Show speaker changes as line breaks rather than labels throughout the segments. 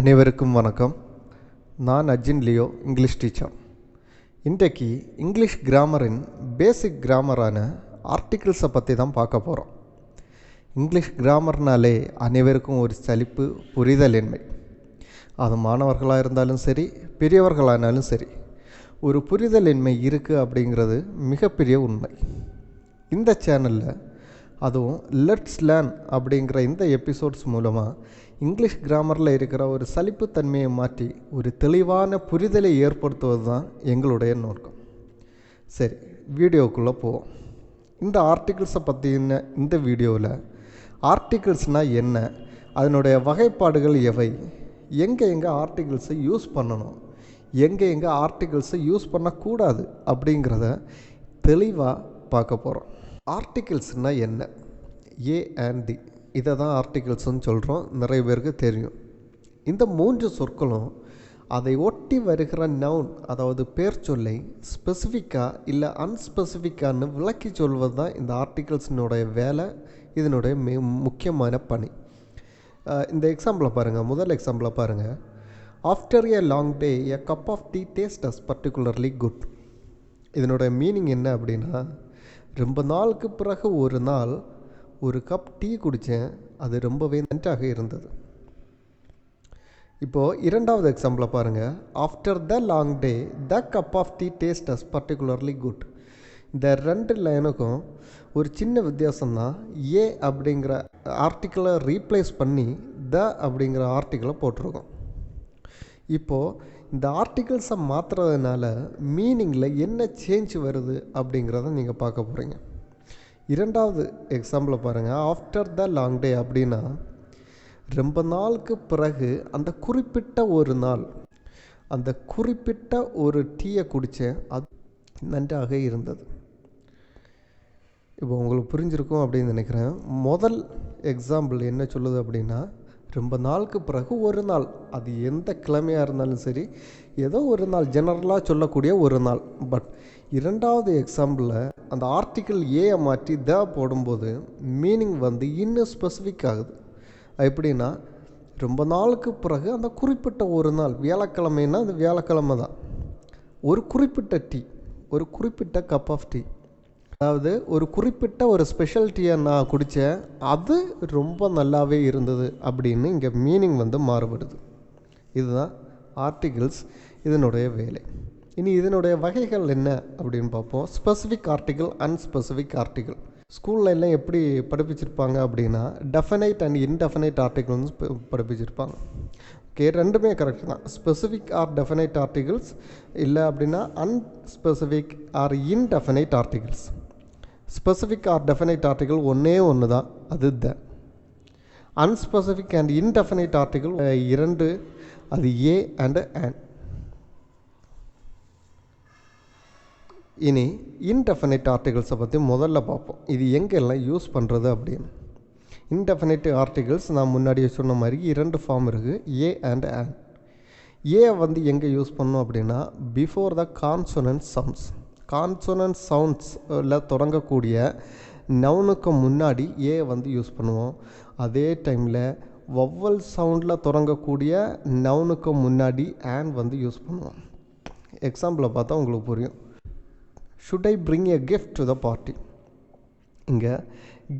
அனைவருக்கும் வணக்கம். நான் அர்ஜுன் லியோ, இங்கிலீஷ் டீச்சர். இன்றைக்கு இங்கிலீஷ் கிராமரின் பேசிக் கிராமரான ஆர்டிகிள்ஸை பற்றி தான் பார்க்க போகிறோம். இங்கிலீஷ் கிராமர்னாலே அனைவருக்கும் ஒரு சலிப்பு, புரிதலின்மை. அது மாணவர்களாக இருந்தாலும் சரி, பெரியவர்களானாலும் சரி, ஒரு புரிதலின்மை இருக்குது அப்படிங்கிறது மிகப்பெரிய உண்மை. இந்த சேனலில் அதுவும் லெட்ஸ் லேர்ன் அப்படிங்கிற இந்த எபிசோட்ஸ் மூலமாக இங்கிலீஷ் கிராமரில் இருக்கிற ஒரு சலிப்புத்தன்மையை மாற்றி ஒரு தெளிவான புரிதலை ஏற்படுத்துவது தான் எங்களுடைய நோக்கம். சரி, வீடியோக்குள்ளே போவோம். இந்த ஆர்டிகிள்ஸை பற்றின இந்த வீடியோவில் ஆர்டிகிள்ஸ்னால் என்ன, அதனுடைய வகைப்பாடுகள் எவை, எங்கே ஆர்டிகிள்ஸை யூஸ் பண்ணணும், எங்கே ஆர்டிகிள்ஸை யூஸ் பண்ணக்கூடாது அப்படிங்கிறத தெளிவாக பார்க்க போகிறோம். ஆர்டிகிள்ஸ்னால் என்ன? ஏ அண்ட் தி, இதை தான் ஆர்டிகிள்ஸ்ன்னு சொல்கிறோம். நிறைய பேருக்கு தெரியும். இந்த 3 சொற்களும் அதை ஒட்டி வருகிற நவுன், அதாவது பேர் சொல்லை ஸ்பெசிஃபிக்காக இல்லை அன்ஸ்பெசிஃபிக்கான்னு விளக்கி சொல்வது தான் இந்த ஆர்டிகிள்ஸினுடைய வேலை, இதனுடைய முக்கியமான பணி. இந்த எக்ஸாம்பிளை பாருங்கள். முதல் எக்ஸாம்பிளை பாருங்கள். After a long day a cup of tea taste as particularly good. இதனுடைய மீனிங் என்ன அப்படின்னா, ரொம்ப நாளுக்கு பிறகு ஒரு நாள் ஒரு கப் டீ குடித்தேன், அது ரொம்பவே நன்றாக இருந்தது. இப்போது இரண்டாவது எக்ஸாம்பிளை பாருங்கள். After the long day the cup of tea taste as particularly good. இந்த 2 லைனுக்கும் ஒரு சின்ன வித்தியாசம்தான். ஏ அப்படிங்கிற ஆர்டிக்கிளை ரீப்ளேஸ் பண்ணி த அப்படிங்கிற ஆர்டிக்கிளை போட்டிருக்கோம். இப்போது இந்த ஆர்டிகிள்ஸை மாற்றுறதுனால மீனிங்கில் என்ன சேஞ்ச் வருது அப்படிங்கிறத நீங்கள் பார்க்க போகிறீங்க. இரண்டாவது எக்ஸாம்பிளை பாருங்கள். ஆஃப்டர் த லாங் டே அப்படின்னா ரொம்ப நாளுக்கு பிறகு அந்த குறிப்பிட்ட ஒரு நாள், அந்த குறிப்பிட்ட ஒரு டீயை குடித்தேன், அது நன்றாக இருந்தது. இப்போ உங்களுக்கு புரிஞ்சிருக்கும் அப்படின்னு நினைக்கிறேன். முதல் எக்ஸாம்பிள் என்ன சொல்லுது அப்படின்னா, ரொம்ப நாளுக்கு பிறகு ஒரு நாள், அது எந்த கிழமையாக இருந்தாலும் சரி, ஏதோ ஒரு நாள், ஜெனரலாக சொல்லக்கூடிய ஒரு நாள். பட் இரண்டாவது எக்ஸாம்பிளில் அந்த ஆர்டிக்கிள் ஏயை மாற்றி த போடும்போது மீனிங் வந்து இன்னும் ஸ்பெசிஃபிக் ஆகுது. எப்படின்னா, ரொம்ப நாளுக்கு பிறகு அந்த குறிப்பிட்ட ஒரு நாள், வியாழக்கிழமைன்னா அது வியாழக்கிழமை தான், ஒரு குறிப்பிட்ட டீ, ஒரு குறிப்பிட்ட கப் ஆஃப் டீ, அதாவது ஒரு குறிப்பிட்ட ஒரு ஸ்பெஷல் டீயை நான் குடித்தேன், அது ரொம்ப நல்லாவே இருந்தது அப்படின்னு இங்கே மீனிங் வந்து மாறுபடுது. இதுதான் ஆர்டிகிள்ஸ், இதனுடைய வேலை. இனி இதனுடைய வகைகள் என்ன அப்படின்னு பார்ப்போம். Specific article, unspecific article. ஸ்கூலில் எல்லாம் எப்படி படிப்பிச்சிருப்பாங்க அப்படின்னா, டெஃபினைட் அண்ட் இன்டெஃபினைட் ஆர்டிகிள்ஸ் படிப்பிச்சிருப்பாங்க. ஓகே, ரெண்டுமே கரெக்ட் தான். ஸ்பெசிஃபிக் ஆர் டெஃபினைட் ஆர்டிகிள்ஸ், இல்லை அப்படின்னா unspecific or indefinite articles. Specific or definite article ஒன்று தான், அது the. Unspecific and indefinite article 2, அது ஏ அண்ட் ஆன். இனி இன்டெஃபினைட் ஆர்டிகிள்ஸை பற்றி முதல்ல பார்ப்போம். இது எங்கெல்லாம் யூஸ் பண்ணுறது அப்படின்னு. இன்டெஃபினைட் ஆர்டிகிள்ஸ் நான் முன்னாடியே சொன்ன மாதிரி 2 ஃபார்ம் இருக்குது, ஏ அண்ட் ஆன். ஏ வந்து எங்கே யூஸ் பண்ணோம் அப்படின்னா, before the consonant sounds. Consonant சவுண்ட்ஸில் தொடங்கக்கூடிய நவுனுக்கு முன்னாடி ஏ வந்து யூஸ் பண்ணுவோம். அதே டைமில் வவ்வல் சவுண்டில் தொடங்கக்கூடிய நவுனுக்கு முன்னாடி ஆன் வந்து யூஸ் பண்ணுவோம். எக்ஸாம்பிளை பார்த்தா உங்களுக்கு புரியும். Should I bring a gift to the party. இங்கே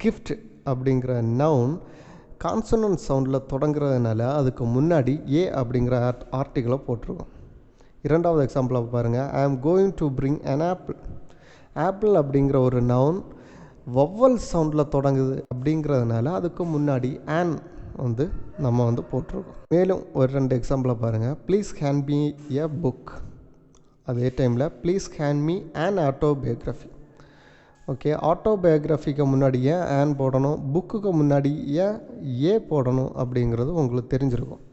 கிஃப்ட் அப்படிங்கிற நவுன் கான்சனன்ட் சவுண்டில் தொடங்குறதுனால அதுக்கு முன்னாடி ஏ அப்படிங்கிற ஆர்டிகிளை போட்டிருக்கோம். இரண்டாவது எக்ஸாம்பிளை பாருங்கள். I am going to bring an apple. Apple அப்படிங்கிற ஒரு நவுன் வவ்வல் சவுண்டில் தொடங்குது அப்படிங்கிறதுனால அதுக்கு முன்னாடி ஆன் வந்து நம்ம வந்து போட்டிருக்கோம். மேலும் ஒரு 2 எக்ஸாம்பிளை பாருங்கள். Please hand me a book. அதே டைமில் please hand me an autobiography. Okay, ஆட்டோபயோகிராஃபிக்கு முன்னாடி ஏன் ஆன் போடணும், புக்குக்கு முன்னாடி ஏன் ஏ போடணும் அப்படிங்கிறது உங்களுக்கு தெரிஞ்சிருக்கும்.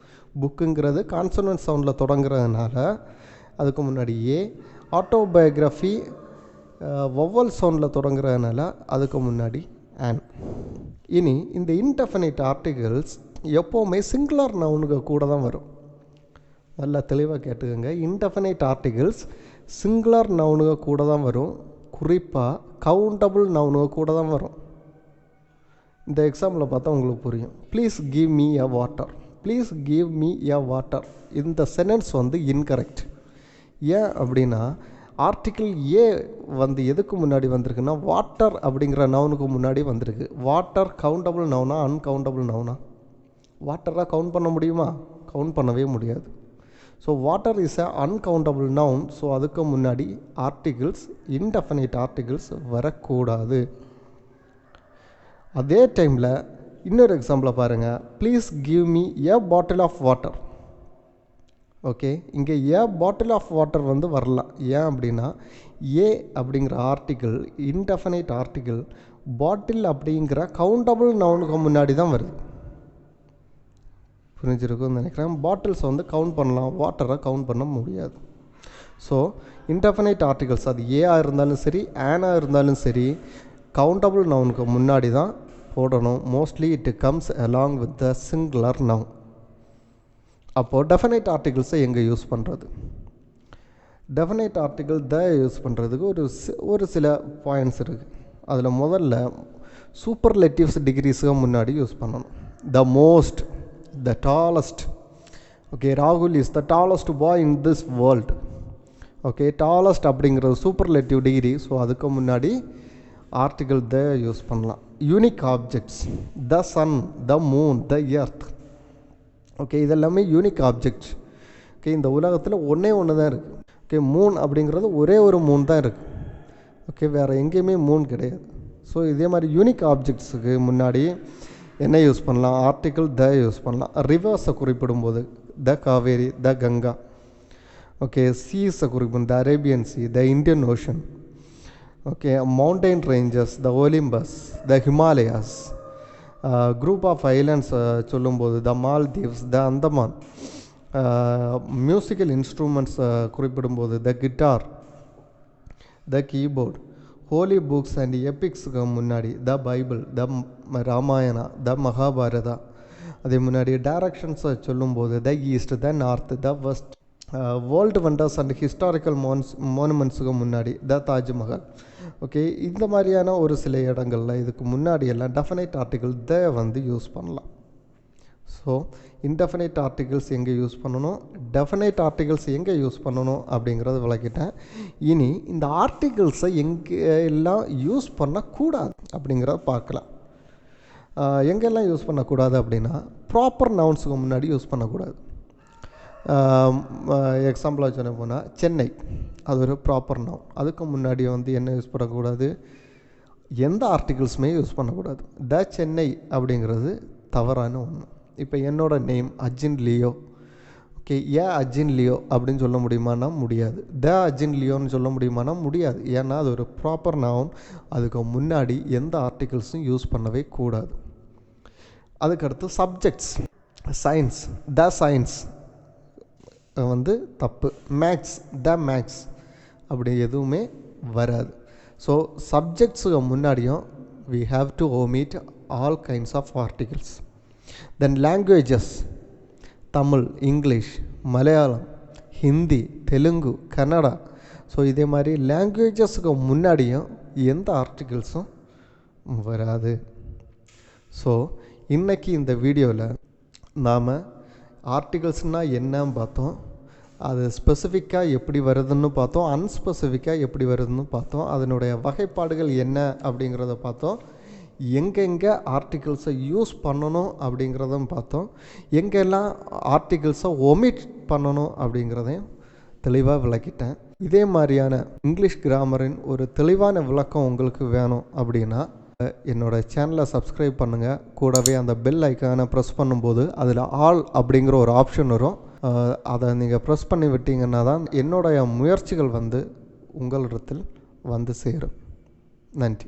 புக்குங்கிறது கான்சனன்ட் சவுண்டில் தொடங்குறதுனால அதுக்கு முன்னாடி ஏ, ஆட்டோபயோகிராஃபி வவ்வல் சவுண்டில் தொடங்குறதுனால அதுக்கு முன்னாடி ஆன். இனி இந்த இன்டெஃபினைட் ஆர்டிகிள்ஸ் எப்போவுமே சிங்குலர் நவுனுக்கு கூட தான் வரும். நல்லா தெளிவாக கேட்டுக்கோங்க. இன்டெஃபினைட் ஆர்டிகிள்ஸ் சிங்குலர் நவுனுக்கு கூட தான் வரும். குறிப்பாக கவுண்டபிள் நவுனுக்கு கூட தான் வரும். இந்த எக்ஸாம்பிளை பார்த்தா உங்களுக்கு புரியும். Please give me a water. Please give me a water. இந்த சென்டென்ஸ் வந்து இன்கரெக்ட். ஏன் அப்படின்னா ஆர்டிக்கிள் ஏ வந்து எதுக்கு முன்னாடி வந்திருக்குன்னா வாட்டர் அப்படிங்கிற நவுனுக்கு முன்னாடி வந்திருக்கு. வாட்டர் கவுண்டபிள் நவுனா அன்கவுண்டபிள் நவுனா? வாட்டராக கவுண்ட் பண்ண முடியுமா? கவுண்ட் பண்ணவே முடியாது. So water is a uncountable noun. So அதுக்கு முன்னாடி ஆர்டிகிள்ஸ், இன்டெஃபினைட் ஆர்டிகிள்ஸ் வரக்கூடாது. அதே டைமில் இன்னொரு எக்ஸாம்பிளை பாருங்கள். Please give me a bottle of water. Okay, இங்கே ஏ பாட்டில் ஆஃப் வாட்டர் வந்து வரலாம். ஏன் அப்படின்னா ஏ அப்படிங்கிற ஆர்டிக்கிள் இன்டெஃபினைட் ஆர்டிக்கிள் பாட்டில் அப்படிங்கிற கவுண்டபிள் நவுனுக்கு முன்னாடி தான் வருது. புரிஞ்சிருக்குன்னு நினைக்கிறேன். பாட்டில்ஸை வந்து கவுண்ட் பண்ணலாம், வாட்டரை கவுண்ட் பண்ண முடியாது. ஸோ இன்டெஃபினைட் ஆர்டிகல்ஸ் அது ஏஆ இருந்தாலும் சரி ஆனாக இருந்தாலும் சரி கவுண்டபிள் நவுனுக்கு முன்னாடி தான் போடணும். Mostly it comes along with the singular noun. அப்போது டெஃபினைட் ஆர்டிகிள்ஸை எங்கே யூஸ் பண்ணுறது? டெஃபினைட் ஆர்டிகிள் த யூஸ் பண்ணுறதுக்கு ஒரு சில பாயிண்ட்ஸ் இருக்குது. அதில் முதல்ல சூப்பர்லேட்டிவ்ஸ் டிகிரிஸுக்கு முன்னாடி யூஸ் பண்ணணும். The most, the tallest. Okay, ராகுல் is the tallest boy in this world. Okay, tallest அப்படிங்கிறது சூப்பர்லேட்டிவ் டிகிரி. ஸோ அதுக்கு முன்னாடி ஆர்டிகிள் த யூஸ் பண்ணலாம். Unique objects, the sun, the moon, the earth. Okay, இதெல்லாமே unique objects. Okay, இந்த உலகத்தில் ஒன்றே ஒன்று தான் இருக்குது. ஓகே, மூன் அப்படிங்கிறது ஒரே ஒரு மூன் தான் இருக்குது. ஓகே, வேறு எங்கேயுமே மூன் கிடையாது. ஸோ இதே மாதிரி யூனிக் ஆப்ஜெக்ட்ஸுக்கு முன்னாடி என்ன யூஸ் பண்ணலாம்? ஆர்டிக்கிள் த யூஸ் பண்ணலாம். ரிவர்ஸை குறிப்பிடும்போது the Kaveri, the Ganga. Okay, சீஸை குறிப்பிடும் the Arabian sea, the Indian ocean. Okay, mountain ranges, the Olympus, the Himalayas. Group of islands சொல்லும்போது the Maldives, the Andaman. Musical instruments குறிப்பிடும்போது the guitar, the keyboard. Holy books and எபிக்ஸுக்கு முன்னாடி the Bible, the Ramayana, the Mahabharata. அதே முன்னாடி டைரக்ஷன்ஸை சொல்லும்போது the east, the north, the west. World wonders and historical மோனுமெண்ட்ஸுக்கு முன்னாடி த தாஜ்மஹால். ஓகே, இந்த மாதிரியான ஒரு சில இடங்களில் இதுக்கு முன்னாடி எல்லாம் டெஃபினைட் ஆர்டிகிள் த வந்து யூஸ் பண்ணலாம். ஸோ இன்டெஃபினைட் ஆர்டிகிள்ஸ் எங்கே யூஸ் பண்ணணும், டெஃபினைட் ஆர்டிகிள்ஸ் எங்கே யூஸ் பண்ணணும் அப்படிங்கிறத விளக்கிட்டேன். இனி இந்த ஆர்டிகிள்ஸை எங்கே எல்லாம் யூஸ் பண்ணக்கூடாது அப்படிங்கிறத பார்க்கலாம். எங்கெல்லாம் யூஸ் பண்ணக்கூடாது அப்படின்னா ப்ராப்பர் நவுன்ஸுக்கு முன்னாடி யூஸ் பண்ணக்கூடாது. எக்ஸாம்பிளாக சொல்ல போனால் சென்னை, அது ஒரு ப்ராப்பர் நவுன். அதுக்கு முன்னாடி வந்து என்ன யூஸ் பண்ணக்கூடாது? எந்த ஆர்டிகிள்ஸுமே யூஸ் பண்ணக்கூடாது. த சென்னை அப்படிங்கிறது தவறான ஒன்று. இப்போ என்னோடய நேம் அர்ஜுன் லியோ. ஓகே, ஏன் அர்ஜுன் லியோ அப்படின்னு சொல்ல முடியுமானா முடியாது. த அர்ஜுன் லியோன்னு சொல்ல முடியுமானா முடியாது. ஏன்னா அது ஒரு ப்ராப்பர் நவுன். அதுக்கு முன்னாடி எந்த ஆர்டிகிள்ஸும் யூஸ் பண்ணவே கூடாது. அதுக்கடுத்து சப்ஜெக்ட்ஸ், சயின்ஸ், த சயின்ஸ் வந்து தப்பு. மேக்ஸ், த மேக்ஸ் அப்படி எதுவுமே வராது. ஸோ சப்ஜெக்ட்ஸுக்கு முன்னாடியும் we have to omit all kinds of articles. Then languages, Tamil, English, Malayalam, Hindi, Telugu, Kannada. So இதே மாதிரி லாங்குவேஜஸுக்கு முன்னாடியும் எந்த ஆர்டிகிள்ஸும் வராது. ஸோ இன்றைக்கி இந்த வீடியோவில் நாம் ஆர்டிகிள்ஸ்னால் என்னன்னு பார்த்தோம், அது ஸ்பெசிஃபிக்காக எப்படி வருதுன்னு பார்த்தோம், அன்ஸ்பெசிஃபிக்காக எப்படி வருதுன்னு பார்த்தோம், அதனுடைய வகைப்பாடுகள் என்ன அப்படிங்கிறத பார்த்தோம், எங்கெங்கே ஆர்டிகிள்ஸை யூஸ் பண்ணணும் அப்படிங்கிறதும் பார்த்தோம், எங்கெல்லாம் ஆர்டிகிள்ஸை ஒமிட் பண்ணணும் அப்படிங்கிறதையும் தெளிவாக விளக்கிட்டேன். இதே மாதிரியான இங்கிலீஷ் கிராமரின் ஒரு தெளிவான விளக்கம் உங்களுக்கு வேணும் அப்படின்னா என்னோடய சேனலை சப்ஸ்கிரைப் பண்ணுங்கள். கூடவே அந்த பெல் ஐக்கானை ப்ரெஸ் பண்ணும்போது அதில் ஆல் அப்படிங்கிற ஒரு ஆப்ஷன் வரும். அதை நீங்கள் ப்ரெஸ் பண்ணி விட்டீங்கன்னா தான் என்னுடைய முயற்சிகள் வந்து உங்களிடத்தில் வந்து சேரும். நன்றி.